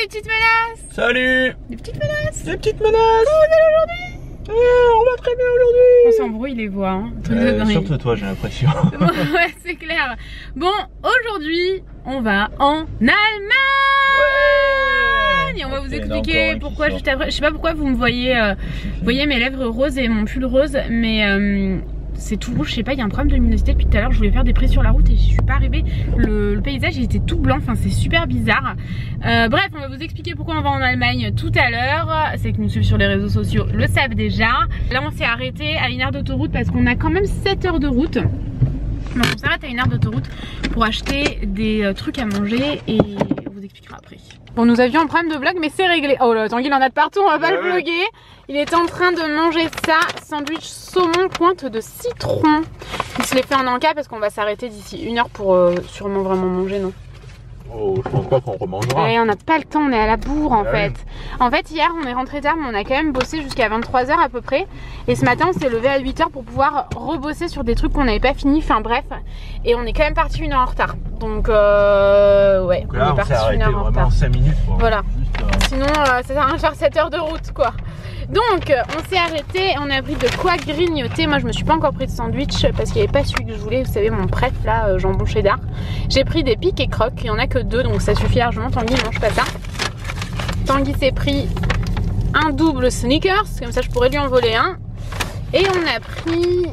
les petites menaces. Salut. Les petites menaces. Les petites menaces. Comment vous allez aujourd'hui? On va très bien aujourd'hui. On s'embrouille les voix hein. Surtout toi j'ai l'impression. Ouais c'est clair. Bon aujourd'hui on va en Allemagne. Et on va vous expliquer pourquoi juste après. Je sais pas pourquoi vous me voyez, vous voyez mes lèvres roses et mon pull rose, mais c'est tout rouge, je sais pas, il y a un problème de luminosité depuis tout à l'heure. Je voulais faire des prises sur la route et je suis pas arrivée. Le paysage il était tout blanc, enfin c'est super bizarre. Bref, on va vous expliquer pourquoi on va en Allemagne tout à l'heure. C'est que nous suivent sur les réseaux sociaux le savent déjà. Là on s'est arrêté à une aire d'autoroute parce qu'on a quand même 7 heures de route. Donc on s'arrête à une aire d'autoroute pour acheter des trucs à manger et on vous expliquera après. Bon, nous avions un problème de vlog mais c'est réglé. Oh là, Tanguy il en a de partout, on va pas le vlogger. Il est en train de manger ça, sandwich saumon pointe de citron. Il se l'est fait en encas parce qu'on va s'arrêter d'ici 1 heure pour sûrement vraiment manger, non? Oh, je pense pas qu'on remangera. Ouais, on n'a pas le temps, on est à la bourre en fait. En fait, hier on est rentré tard, mais on a quand même bossé jusqu'à 23 h à peu près. Et ce matin, on s'est levé à 8 h pour pouvoir rebosser sur des trucs qu'on n'avait pas fini. Enfin bref, et on est quand même parti 1 heure en retard. Donc, ouais, donc là, on est parti 1 heure en retard. Vraiment 5 minutes. Quoi. Voilà. Juste, sinon, ça sert à rien de faire 7 heures de route quoi. Donc, on s'est arrêté, on a pris de quoi grignoter. Moi, je me suis pas encore pris de sandwich parce qu'il n'y avait pas celui que je voulais. Vous savez, mon préf là, jambon cheddar. J'ai pris des piques et crocs. Il y en a que 2, donc ça suffit largement. Tanguy ne mange pas ça. Tanguy s'est pris un double Snickers, comme ça je pourrais lui en voler un. Et on a pris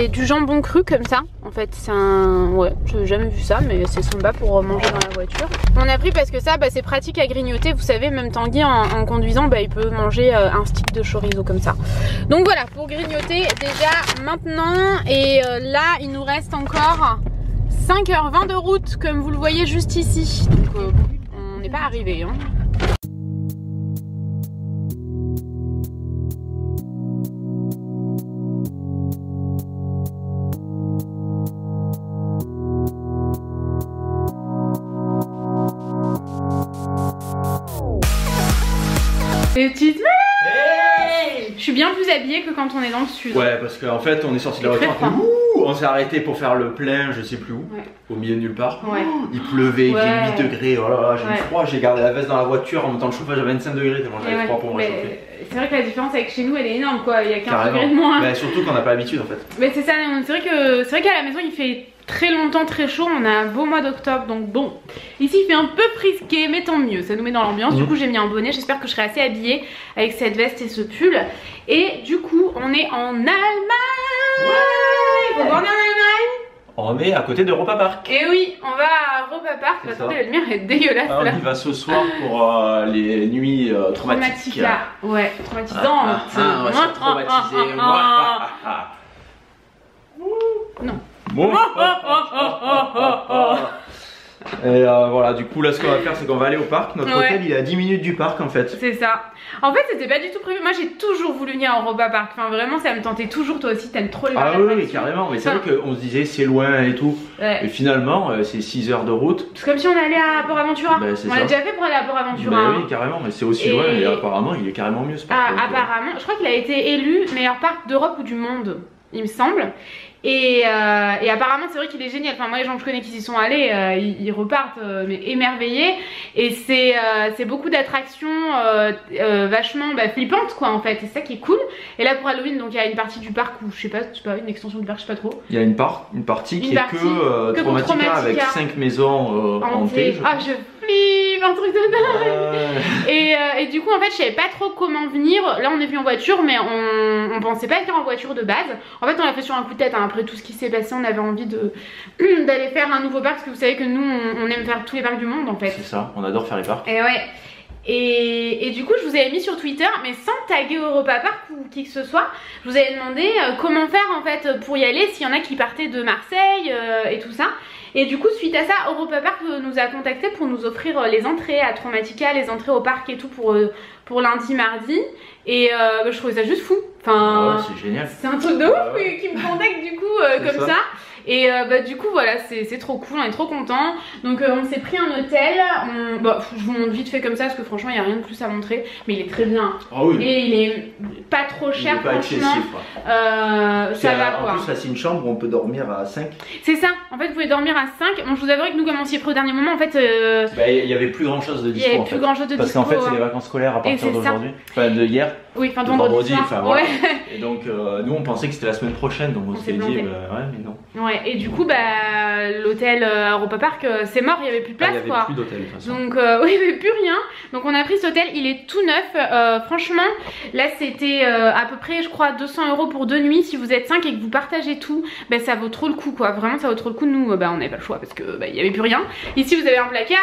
du jambon cru comme ça. En fait, c'est un... Ouais, j'ai jamais vu ça, mais c'est sympa pour manger dans la voiture. On a pris parce que ça, c'est pratique à grignoter. Vous savez, même Tanguy en conduisant, il peut manger un stick de chorizo comme ça. Donc voilà, pour grignoter déjà maintenant. Et là, il nous reste encore 5 h 20 de route, comme vous le voyez juste ici. Donc on n'est pas arrivé. Hein. Les petites menaces. Je suis bien plus habillée que quand on est dans le sud. Ouais, parce qu'en fait, on est sorti de la voiture. On s'est arrêté pour faire le plein, je sais plus où, au milieu de nulle part. Ouais. Il pleuvait, il faisait 8 degrés. Oh là là, j'ai eu froid. J'ai gardé la veste dans la voiture en mettant le chauffage à 25 degrés tellement j'avais froid pour me réchauffer. C'est vrai que la différence avec chez nous, elle est énorme quoi. Il y a 15 degrés de moins. Bah, surtout qu'on n'a pas l'habitude en fait. Mais c'est ça, c'est vrai qu'à la maison il fait très longtemps très chaud, on a un beau mois d'octobre donc bon. Ici il fait un peu frisqué mais tant mieux, ça nous met dans l'ambiance. Du coup j'ai mis un bonnet, j'espère que je serai assez habillée avec cette veste et ce pull. Et du coup on est en Allemagne. On va en Allemagne. On est à côté d'Europa Park. Et oui, on va à Europa Park. Attendez, la lumière est dégueulasse là. On y va ce soir pour les nuits traumatiques là. Ouais, traumatisantes. Moi je suis traumatisée. Non. Bon. Et voilà, du coup là ce qu'on va faire c'est qu'on va aller au parc. Notre hôtel il est à 10 minutes du parc en fait. C'est ça. En fait c'était pas du tout prévu. Moi j'ai toujours voulu venir à Europa Park. Enfin vraiment ça me tentait toujours. Toi aussi t'aimes trop les parcs. Ah oui carrément. Mais c'est vrai qu'on se disait c'est loin et tout. Et finalement c'est 6 heures de route. C'est comme si on allait à Port Aventura. On l'a déjà fait pour aller à Port Aventura. Oui carrément. Mais c'est aussi loin et apparemment il est carrément mieux ce parc. Apparemment je crois qu'il a été élu meilleur parc d'Europe ou du monde il me semble. Et apparemment c'est vrai qu'il est génial. Enfin moi les gens que je connais qui s'y sont allés ils repartent mais émerveillés. Et c'est beaucoup d'attractions vachement flippantes quoi en fait. C'est ça qui est cool. Et là pour Halloween donc il y a une partie du parc où je sais pas une extension du parc je sais pas trop. Il y a une partie qui est que Traumatica avec 5 maisons hantées. Ah je flippe, un truc de dingue. Et du coup en fait je savais pas trop comment venir. Là on est venu en voiture mais on pensait pas venir en voiture de base. En fait on l'a fait sur un coup de tête hein. Après tout ce qui s'est passé on avait envie d'aller faire un nouveau parc parce que vous savez que nous on aime faire tous les parcs du monde en fait. C'est ça, on adore faire les parcs. Et ouais. Et du coup je vous avais mis sur Twitter mais sans taguer Europa Park ou qui que ce soit. Je vous avais demandé comment faire en fait pour y aller s'il y en a qui partaient de Marseille et tout ça. Et du coup suite à ça Europa Park nous a contacté pour nous offrir les entrées à Traumatica, les entrées au parc et tout pour lundi, mardi. Et je trouvais ça juste fou. Enfin, c'est génial. C'est un truc de ouf qui me contacte du coup comme ça. Et du coup voilà, c'est trop cool, on est trop contents. Donc on s'est pris un hôtel, je vous montre vite fait comme ça parce que franchement il n'y a rien de plus à montrer. Mais il est très bien, et il est pas trop cher, il est pas excessif, ça va quoi. En plus là c'est une chambre où on peut dormir à 5. C'est ça, en fait vous pouvez dormir à 5. Bon, je vous avouerai que nous comme on s'y est pris au dernier moment en fait il y avait plus grand chose de dispo parce qu'en fait c'est les vacances scolaires à partir d'aujourd'hui, enfin de hier. Oui, enfin de vendredi soir. Enfin, voilà. Et donc nous on pensait que c'était la semaine prochaine, donc on s'est dit ouais mais non. Ouais, et du coup l'hôtel Europa Park c'est mort, il n'y avait plus de place, il y avait plus d'hôtel de toute façon. Donc il n'y avait plus rien. Donc on a pris cet hôtel, il est tout neuf. Franchement là c'était à peu près je crois 200 € pour 2 nuits. Si vous êtes 5 et que vous partagez tout, ça vaut trop le coup quoi. Vraiment ça vaut trop le coup. Nous on n'avait pas le choix parce que il n'y avait plus rien. Ici vous avez un placard.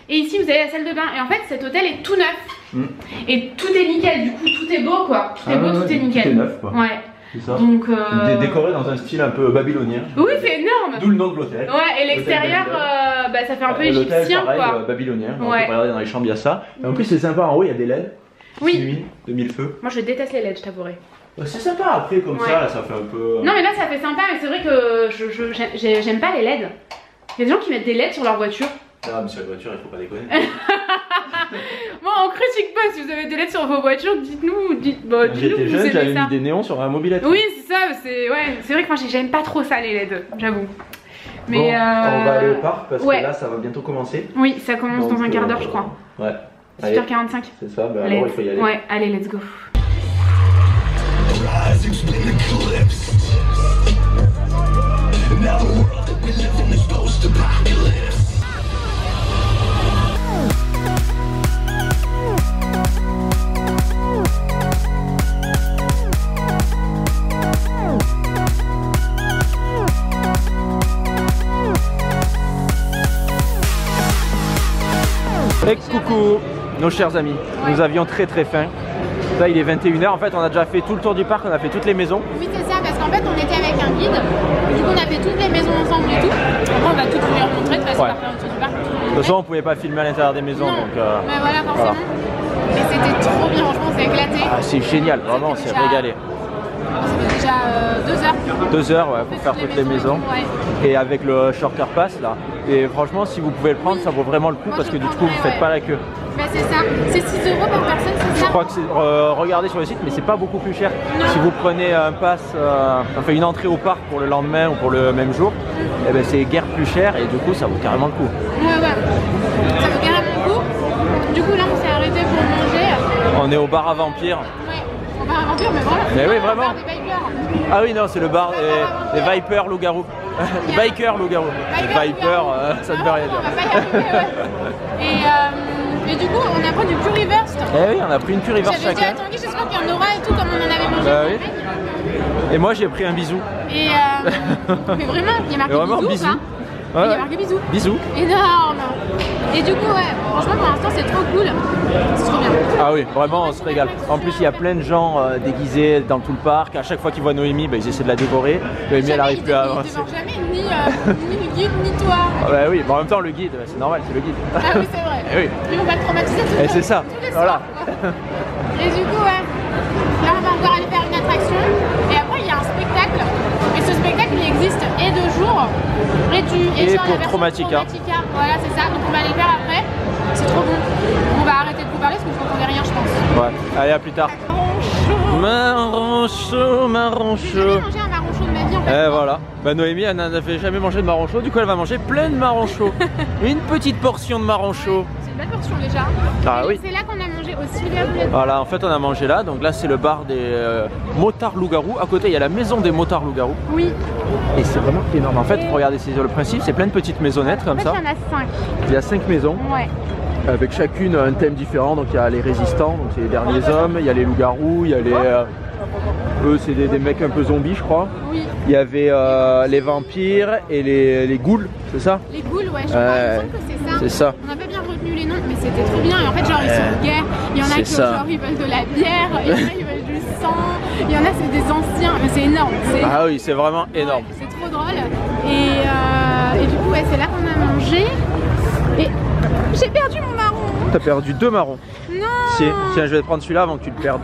Et ici vous avez la salle de bain. Et en fait cet hôtel est tout neuf. Et tout est nickel, du coup tout est beau quoi. Tout est beau, tout est nickel. Tout est neuf quoi. Ouais. C'est ça. Donc décoré dans un style un peu babylonien. Oui, c'est énorme. D'où le nom de l'hôtel. Ouais, et l'extérieur ça fait un peu égyptien pareil, quoi. Babylonien. On peut regarder dans les chambres, il y a ça. Et en plus c'est sympa, en haut il y a des LED. Oui. Nuit, de 1000 feux. Moi je déteste les LED, je t'avouerai. C'est sympa après comme ça, là ça fait un peu. Non mais là ça fait sympa, mais c'est vrai que j'aime pas les LED. Il y a des gens qui mettent des LED sur leur voiture. Ah mais sur la voiture il faut pas déconner. Bon on critique pas, si vous avez des LED sur vos voitures, dites-nous. J'étais jeune, j'avais mis des néons sur un mobilette. Oui c'est ça, c'est vrai que moi j'aime pas trop ça les LED, j'avoue. Mais bon, on va aller au parc parce que là ça va bientôt commencer. Oui ça commence dans un quart d'heure je crois. Ouais. 7h45. C'est ça, alors il faut y aller. Ouais, allez let's go. Et coucou nos chers amis, nous avions très faim. Là il est 21h, en fait on a déjà fait tout le tour du parc, on a fait toutes les maisons. Oui c'est ça, parce qu'en fait on était avec un guide, du coup on a fait toutes les maisons ensemble et tout. Après on va toutes vous les remontrer de toute façon, après on tour du parc. De toute façon on pouvait pas filmer à l'intérieur des maisons, donc mais voilà forcément. Mais c'était trop bien, franchement on s'est éclaté. Ah c'est génial, vraiment on s'est régalé. C'était déjà 2 heures. 2 heures pour faire toutes les maisons. Et avec le Short Car Pass là. Et franchement si vous pouvez le prendre ça vaut vraiment le coup parce que du coup vous faites pas la queue. Bah c'est ça, c'est 6 € par personne, c'est ça? Je crois que c'est, regardez sur le site, mais c'est pas beaucoup plus cher. Si vous prenez un pass, enfin une entrée au parc pour le lendemain ou pour le même jour, et ben c'est guère plus cher et du coup ça vaut carrément le coup. Ouais ça vaut carrément le coup. Du coup là on s'est arrêté pour manger. On est au bar à vampires. Ouais, au bar à vampires mais vraiment. Mais oui vraiment. Bar des bikers. Ah oui non c'est le bar des Vipers loup-garou. Biker loup-garou. Viper ça ne veut rien dire. On va pas y arriver, et du coup on a pris du currywurst. Eh oui on a pris une currywurst chacun. J'avais dit à Tanguy j'espère qu'il y en aura et tout comme on en avait mangé. Bah oui. Et moi j'ai pris un bisou. Et mais vraiment il y a marqué bisou. Il y a marqué bisou. Bisou. Énorme. Et du coup franchement pour l'instant c'est trop cool. C'est trop bien. Ah oui vraiment on se régale. En plus il y a plein de gens déguisés dans tout le parc. À chaque fois qu'ils voient Noémie ils essaient de la dévorer. Noémie elle arrive plus à avancer. Ils ne jamais ni le guide ni toi. Ah bah oui mais en même temps le guide c'est normal c'est le guide. Ah oui c'est vrai. Et oui. Mais on va le traumatiser tout le temps. Et c'est ça. Voilà. Et du coup là on va encore aller faire une attraction. Et après il y a un spectacle. Et ce spectacle il existe et de jour et pour Traumatica. Voilà c'est ça, donc on va aller le faire après. C'est trop bon. On va arrêter de vous parler parce qu'il faut qu'on ait rien je pense. Ouais, allez à plus tard. Marron chaud, marron chaud. J'ai jamais mangé un marron chaud de ma vie en fait. Et voilà. Bah Noémie elle n'avait jamais mangé de marron chaud, du coup elle va manger plein de marron chaud. Une petite portion de marron chaud. C'est une belle portion déjà. Ah oui. C'est là qu'on a mangé aussi les Voilà en fait on a mangé là, donc là c'est le bar des motards loup-garou. À côté il y a la maison des motards loup-garou. Oui. Et c'est vraiment énorme. En fait regardez c'est le principe, c'est plein de petites maisonnettes comme ça. Il y en a 5. Il y a 5 maisons. Ouais. Avec chacune un thème différent, donc il y a les résistants, donc c'est les derniers hommes, il y a les loups-garous, il y a les... eux c'est des mecs un peu zombies je crois. Oui. Il y avait les vampires et les ghouls, c'est ça? Les ghouls ouais, je crois que c'est ça. C'est ça. On n'a pas bien retenu les noms mais c'était trop bien et en fait genre ils sont en guerre, il y en a qui genre ils veulent de la bière, il y en a ils veulent du sang, il y en a c'est des anciens, mais c'est énorme. Ah oui c'est vraiment énorme. Ouais, c'est trop drôle et du coup ouais, c'est là qu'on a mangé et j'ai perdu mon marron. T'as perdu 2 marrons. Non. Tiens, je vais te prendre celui-là avant que tu le perdes.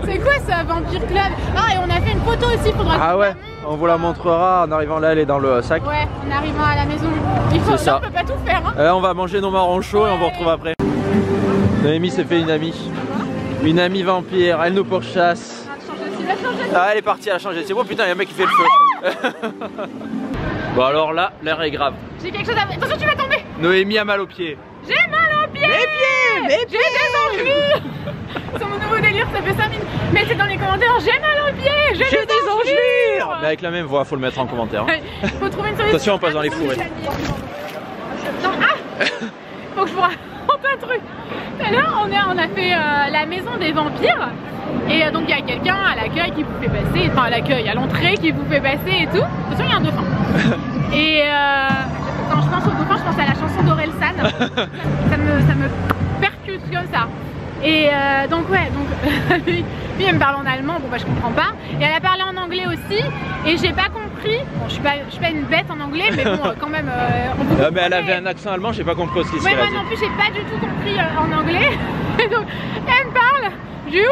C'est quoi ça, Vampire Club? Ah et on a fait une photo aussi, faudra. Ah ouais, on vous la montrera en arrivant là, elle est dans le sac. Ouais, en arrivant à la maison. Il faut ça. On peut pas tout faire. Hein. On va manger nos marrons chauds et on vous retrouve après. Noémie s'est fait une amie. Une amie vampire, elle nous pourchasse. Ah, elle est partie, elle a changé. C'est bon, putain, il y a un mec qui fait le feu. Bon, alors là, l'air est grave. J'ai quelque chose à faire. Attention, tu vas tomber. Noémie a mal aux pieds. J'ai mal aux pieds. Mes pieds. J'ai des engelures. C'est mon nouveau délire, ça fait 5 minutes. Mettez dans les commentaires, j'ai mal aux pieds. J'ai des engelures. Mais avec la même voix, faut le mettre en commentaire. Faut trouver une solution. Attention, on passe dans les fourrés. Faut que je vous raconte un truc. Tout à l'heure, on a fait la maison des vampires. Et donc il y a quelqu'un à l'accueil qui vous fait passer, enfin à l'accueil, à l'entrée qui vous fait passer et tout. Attention, il y a un dauphin. Et quand je pense au dauphin, je pense à la chanson d'Orelsan. ça me percute comme ça. Et donc ouais, donc lui elle me parle en allemand, bon bah je comprends pas. Et elle a parlé en anglais aussi, et j'ai pas compris. Bon, je suis pas une bête en anglais, mais bon quand même. Mais elle avait un accent allemand, j'ai pas compris ce qu'il s'est dit. Moi non plus, j'ai pas du tout compris en anglais. Et donc elle me parle. J'ai dit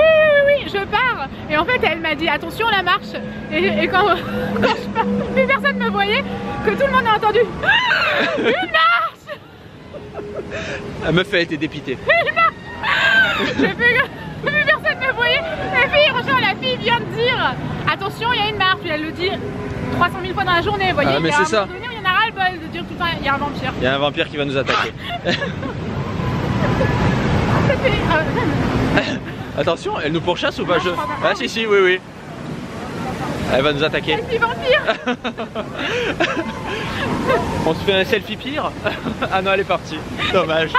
oui, je pars. Et en fait elle m'a dit attention la marche. Et quand je pars, plus personne me voyait, que tout le monde a entendu une marche. La meuf a été dépitée. J'ai fait que plus personne me voyait. La fille vient de dire attention, il y a une marche. Puis elle le dit 300 000 fois dans la journée. Vous voyez, mais c'est ça. Il y en a ras le bol de dire tout le temps il y a un vampire. Il y a un vampire qui va nous attaquer. Attention, elle nous pourchasse ou pas? Ah si, oui. Elle va nous attaquer. Selfie vampire. On se fait un selfie pire. Ah non, elle est partie. Dommage.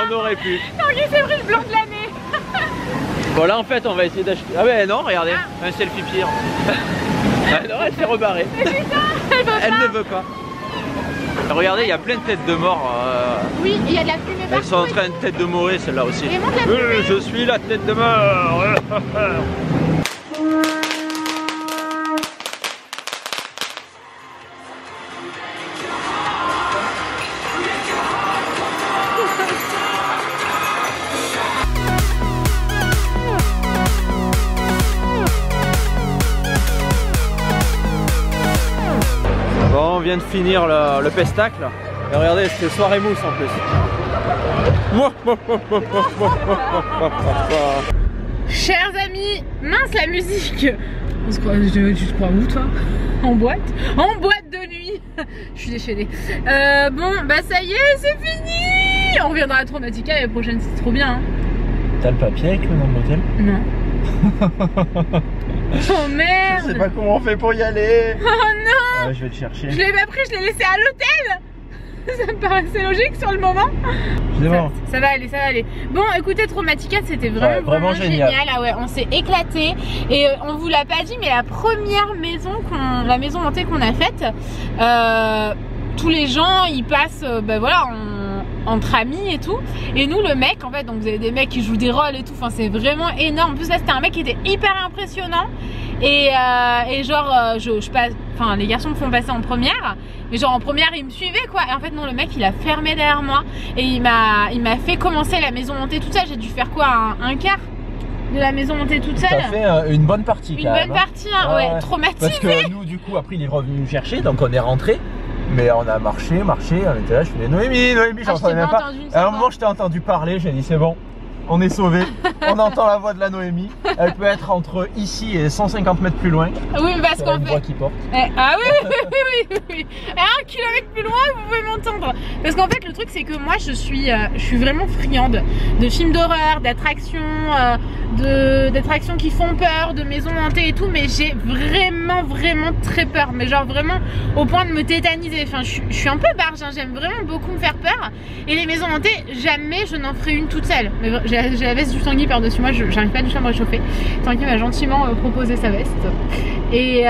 On aurait pu. Non, il s'est pris le blanc de l'année. Bon là en fait on va essayer d'acheter. Ah ouais non, regardez, un selfie pire. Ah non, elle s'est rebarrée. Elle ne veut pas. Regardez, il y a plein de têtes de mort. Oui, il y a de la fumée partout. Elles sont en train de tête de mourir, celle-là aussi. Je suis la tête de mort. On vient de finir le pestacle. Et regardez, c'est soirée mousse en plus. Chers amis, mince la musique. Tu te crois où toi? En boîte? En boîte de nuit. Je suis déchaînée. Bon, bah ça y est, c'est fini. On reviendra à Traumatica l'année prochaine, c'est trop bien. Hein. T'as le papier avec le nom de l'hôtel? Non. Oh merde! Je sais pas comment on fait pour y aller. Oh non! Je vais te chercher. Je l'ai pas pris, je l'ai laissé à l'hôtel. Ça me paraissait logique sur le moment. Ça va aller. Bon, écoutez, Traumatica, c'était vraiment génial. Ah ouais, on s'est éclaté. Et on vous l'a pas dit, mais la première maison la maison hantée qu'on a faite, tous les gens ils passent, voilà, entre amis et tout. Et nous, le mec, en fait, donc vous avez des mecs qui jouent des rôles et tout. Enfin, c'est vraiment énorme. En plus, là, c'était un mec qui était hyper impressionnant. Et genre, je passe. Enfin, les garçons me font passer en première. Mais genre, en première, il me suivait, quoi. Et en fait, non, le mec, il a fermé derrière moi. Et il m'a fait commencer la maison hantée toute seule. J'ai dû faire quoi, un quart de la maison hantée toute seule. T'as fait une bonne partie, quand même. Une bonne partie, hein, ouais. Traumatisée. Parce que nous, du coup, après, il est revenu nous chercher. Donc, on est rentré. Mais on a marché, on était là, je fais Noémie, j'entendais même pas. À un moment, je t'ai entendu parler, j'ai dit c'est bon, on est sauvés. On entend la voix de la Noémie. Elle peut être entre ici et 150 mètres plus loin. Oui, parce qu'en fait. Qui porte. Ah oui. Et 1 kilomètre plus loin, vous pouvez m'entendre. Parce qu'en fait, le truc, c'est que moi, je suis vraiment friande de films d'horreur, d'attractions, d'attractions qui font peur, de maisons hantées et tout. Mais j'ai vraiment très peur. Mais genre vraiment au point de me tétaniser. Enfin, je suis un peu barge, hein. J'aime vraiment beaucoup me faire peur. Et les maisons hantées, jamais je n'en ferai une toute seule. Mais j'ai la veste du Tanguy par-dessus moi, j'arrive pas du tout à me réchauffer. Tanguy m'a gentiment proposé sa veste. Et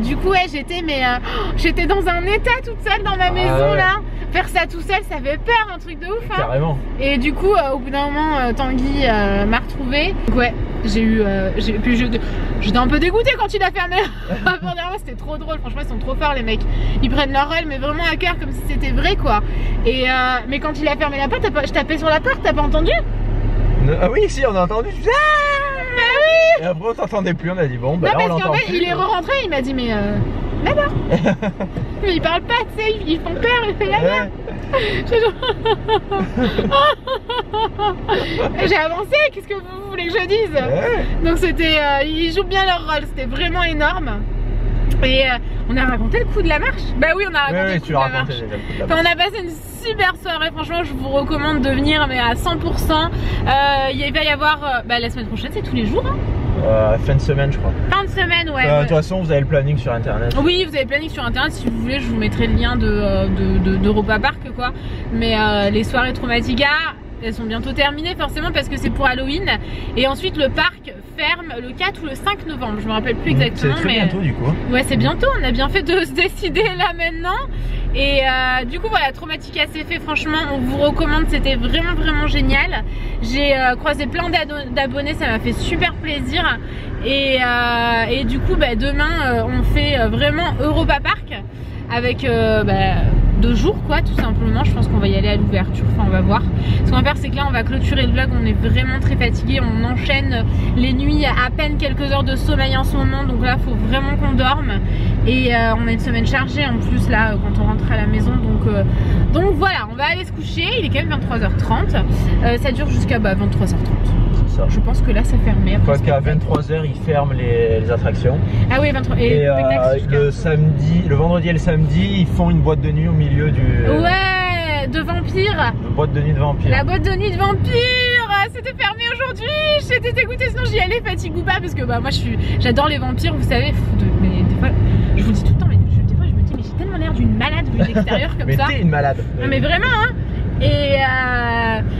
du coup, ouais, j'étais dans un état toute seule dans ma maison là. Faire ça tout seul, ça fait peur, un truc de ouf. Hein. Carrément. Et du coup, au bout d'un moment, Tanguy m'a retrouvée. Donc ouais, j'étais un peu dégoûtée quand il a fermé la porte derrière moi. C'était trop drôle, franchement, ils sont trop forts les mecs. Ils prennent leur rôle, mais vraiment à cœur, comme si c'était vrai quoi. Mais quand il a fermé la porte, je tapais sur la porte, t'as pas entendu? Ah oui, si, on a entendu. Bah oui. Et après on t'entendait plus, on a dit bon bah non, là on parce l'entend qu'en fait plus. Il est re-rentré, il m'a dit mais Là-bas. Mais ils parlent pas, tu sais, ils font peur, ils font là-bas. J'ai avancé, qu'est-ce que vous voulez que je dise? Donc c'était, ils jouent bien leur rôle, c'était vraiment énorme. Et on a raconté le coup de la marche. Bah oui, on a raconté le coup de la marche. Enfin, on a passé une super soirée, franchement je vous recommande de venir, mais à 100%. Il va y avoir, la semaine prochaine c'est tous les jours hein. Fin de semaine je crois. Fin de semaine, ouais. De toute façon vous avez le planning sur internet. Oui, vous avez le planning sur internet, si vous voulez je vous mettrai le lien d'Europa Park quoi. Mais les soirées Traumatica, elles sont bientôt terminées forcément parce que c'est pour Halloween. Et ensuite le parc ferme le 4 ou le 5 novembre, je me rappelle plus exactement. C'est très bientôt du coup. Ouais, c'est bientôt, on a bien fait de se décider là maintenant. Et du coup voilà, Traumatica c'est fait, franchement on vous recommande, c'était vraiment génial. J'ai croisé plein d'abonnés, ça m'a fait super plaisir. Et du coup demain on fait vraiment Europa Park avec 2 jours quoi, tout simplement. Je pense qu'on va y aller à l'ouverture, enfin on va voir. Ce qu'on va faire c'est que là on va clôturer le vlog, on est vraiment très fatigué, on enchaîne les nuits, à peine quelques heures de sommeil en ce moment, donc là faut vraiment qu'on dorme. Et on a une semaine chargée en plus là quand on rentre à la maison, donc voilà, on va aller se coucher, il est quand même 23h30, ça dure jusqu'à 23h30. Ça. Je pense que là c'est fermé. Parce qu'à 23h ils ferment les attractions. Ah oui, 23h. Et le vendredi et le samedi ils font une boîte de nuit au milieu du... Ouais, de vampires. Une boîte de nuit de vampires. La boîte de nuit de vampires, c'était fermé aujourd'hui. J'étais dégoûtée, sinon j'y allais fatigue ou pas, parce que moi j'adore les vampires, vous savez. Mais des fois, je vous le dis tout le temps, mais des fois je me dis mais j'ai tellement l'air d'une malade vu de l'extérieur comme mais ça. Mais t'es une malade. Non mais vraiment hein.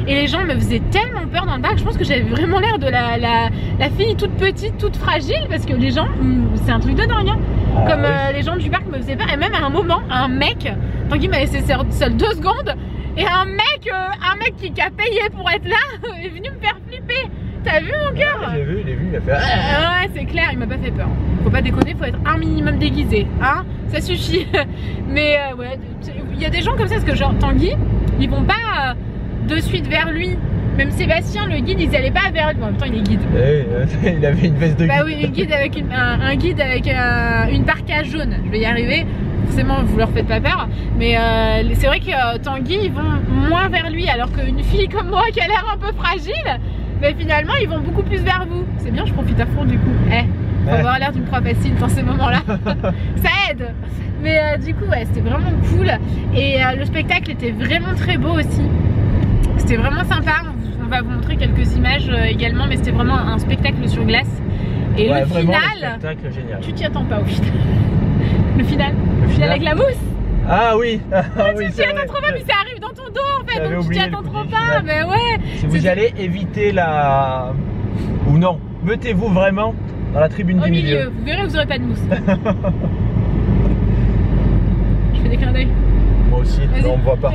Et les gens me faisaient tellement peur dans le parc. Je pense que j'avais vraiment l'air de la fille toute petite, toute fragile, parce que les gens, c'est un truc de dingue hein. Comme oui. Les gens du parc me faisaient peur. Et même à un moment, un mec, Tanguy m'a laissé seul 2 secondes, et un mec qui a payé pour être là est venu me faire flipper. T'as vu mon cœur? Ouais, j'ai vu, il a fait... ouais c'est clair, il m'a pas fait peur. Faut pas déconner, faut être un minimum déguisé, hein, ça suffit. Mais ouais, il y a des gens comme ça, parce que genre Tanguy, ils vont pas de suite vers lui. Même Sébastien, le guide, ils allaient pas vers lui. Bon, en même temps, il est guide. Il avait une veste de guide. Bah oui, un guide avec une parka jaune. Je vais y arriver. Forcément, vous leur faites pas peur. Mais c'est vrai que Tanguy, ils vont moins vers lui. Alors qu'une fille comme moi qui a l'air un peu fragile, mais finalement, ils vont beaucoup plus vers vous. C'est bien, je profite à fond du coup. Faut avoir l'air d'une proie facile dans ces moments-là. Ça aide. Mais du coup, ouais, c'était vraiment cool. Et le spectacle était vraiment très beau aussi. C'était vraiment sympa. On va vous montrer quelques images également, mais c'était vraiment un spectacle sur glace. Et ouais, le final, génial. Tu t'y attends pas au final. Le final avec la mousse. Ah oui, tu t'y attends trop pas, mais ça arrive dans ton dos en fait, donc tu t'y attends trop pas. Mais ouais. Si vous y allez, évitez la... Ou non, mettez-vous vraiment dans la tribune du milieu. Vous verrez, vous aurez pas de mousse. Je fais des clins d'œil. Moi aussi, non, on me voit pas.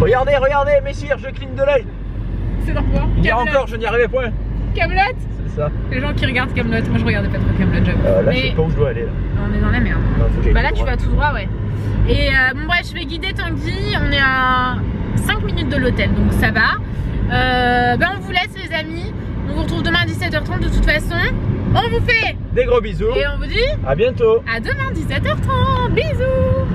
Regardez, messire, je cligne de l'œil. C'est dans quoi? Hier encore, je n'y arrivais point. Camelot. C'est ça. Les gens qui regardent Camelot, moi je regardais pas trop Camelot, j'avoue. Là, je sais pas où je dois aller là. On est dans la merde. Non, là, tu vas tout droit, ouais. Et bon, bref, je vais guider Tanguy. On est à 5 minutes de l'hôtel, donc ça va. On vous laisse, les amis. On vous retrouve demain à 17h30 de toute façon. On vous fait des gros bisous. Et on vous dit à bientôt. À demain, 17h30. Bisous.